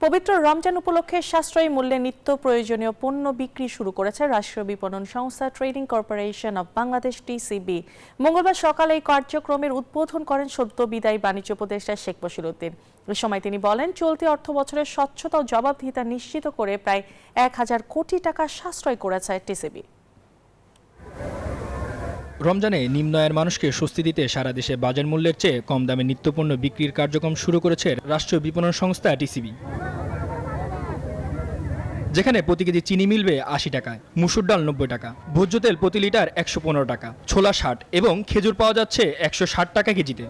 পবিত্র রমজান উপলক্ষে সাশ্রয়ী মূল্যে নিত্য প্রয়োজনীয় পণ্য বিক্রি শুরু করেছে রাষ্ট্রীয় বিপণন সংস্থা trading corporation of Bangladesh TCB. মঙ্গলবার সকালে এই কার্যক্রমের উদ্বোধন করেন সদ্য বিদায়ী বাণিজ্য উপদেষ্টা শেখ বশিরউদ্দিন। এ সময় তিনি বলেন, চলতি অর্থ বছরের স্বচ্ছতা ও জবাবদিহিতা নিশ্চিত করে প্রায় ১,০০০ কোটি টাকা সাশ্রয় করেছে টিসিবি। রমজানে নিম্ন আয়ের মানুষকে স্বস্তি দিতে সারা দেশে বাজার মূল্যের চেয়ে কম দামে নিত্যপণ্য বিক্রির কার্যক্রম শুরু করেছে রাষ্ট্রীয় বিপণন সংস্থা টিসিবি। যেখানে প্রতি কেজি চিনি মিলবে ৮০ টাকায়, মুসুর ডাল ৯০ টাকা, ভোজ্য তেল প্রতি লিটার ১১৫ টাকা, ছোলা ৬০ এবং খেজুর পাওয়া যাচ্ছে ১৬০ টাকা কেজিতে।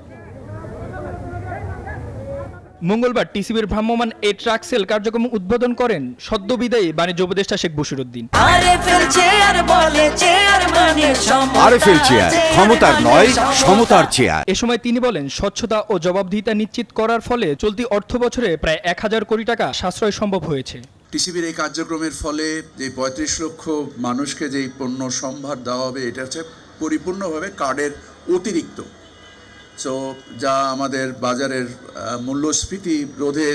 মঙ্গলবার টিসিবির ভ্রাম্যমাণ এই ট্রাক সেল কার্যক্রম উদ্বোধন করেন সদ্য বিদায়ী বাণিজ্য উপদেষ্টা শেখ বশিরউদ্দিন। ক্ষমতার নয়, সমতার চেয়ার। এ সময় তিনি বলেন, স্বচ্ছতা ও জবাবদিহিতা নিশ্চিত করার ফলে চলতি অর্থ বছরে প্রায় ১,০০০ কোটি টাকা সাশ্রয় সম্ভব হয়েছে। টিসিবির এই কার্যক্রমের ফলে যে ৩৫ লক্ষ মানুষকে যেই পণ্য সম্ভার দেওয়া হবে, এটা হচ্ছে পরিপূর্ণভাবে কার্ডের অতিরিক্ত, সো যা আমাদের বাজারের মূল্যস্ফীতি রোধে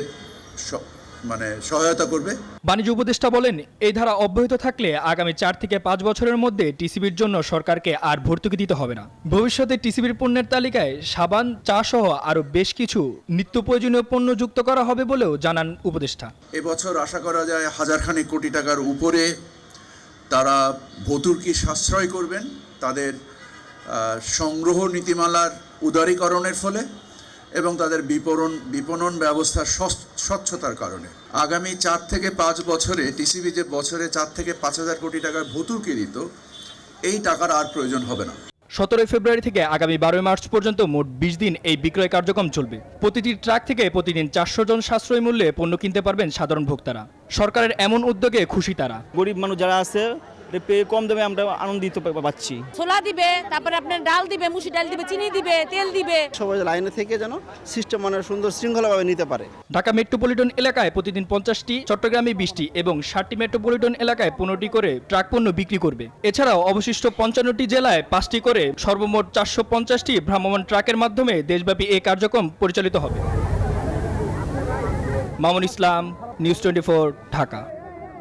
সহায়তা করবে। বাণিজ্য উপদেষ্টা বলেন, এই ধারা অব্যাহত থাকলে আগামী ৪ থেকে ৫ বছরের মধ্যে টিসিবির জন্য সরকারকে আর ভর্তুকি দিতে হবে না। ভবিষ্যতে টিসিবির পণ্যের তালিকায় সাবান, চা সহ আরও বেশ কিছু নিত্য প্রয়োজনীয় পণ্য যুক্ত করা হবে বলেও জানান উপদেষ্টা। এবছর আশা করা যায় ১,০০০ কোটি টাকার উপরে তারা ভর্তুকি সাশ্রয় করবেন তাদের সংগ্রহ নীতিমালার উদারীকরণের ফলে এবং তাদের বিপণন ব্যবস্থার স্বচ্ছতার কারণে। আগামী ৪ থেকে ৫ বছরে টিসিবি যে বছরে ৪ থেকে ৫,০০০ কোটি টাকার ভর্তুকি দিত, এই টাকার আর প্রয়োজন হবে না। ১৭ ফেব্রুয়ারি থেকে আগামী ১২ মার্চ পর্যন্ত মোট ২০ দিন এই বিক্রয় কার্যক্রম চলবে। প্রতিটি ট্রাক থেকে প্রতিদিন ৪০০ জন সাশ্রয়ী মূল্যে পণ্য কিনতে পারবেন সাধারণ ভোক্তারা। সরকারের এমন উদ্যোগে খুশি তারা। গরিব মানুষ যারা আছে কম দামে আমরা আনন্দিত পাচ্ছি। ছোলা দিবে, তারপরে আপনার ডাল দিবে, মুসি ডাল দিবে, চিনি দিবে, তেল দিবে। সবাই লাইনে থেকে যেন সিস্টেম সুন্দর শৃঙ্খলাভাবে নিতে পারে। ঢাকা মেট্রোপলিটন এলাকায় প্রতিদিন ৫০টি, চট্টগ্রামে 20টি এবং 60টি মেট্রোপলিটন এলাকায় 15টি করে ট্রাক পণ্য বিক্রি করবে। এছাড়াও অবশিষ্ট 55টি জেলায় 5টি করে সর্বমোট 450টি ভ্রাম্যমাণ ট্রাকের মাধ্যমে দেশব্যাপী এই কার্যক্রম পরিচালিত হবে। মামুন ইসলাম, নিউজ 24, ঢাকা।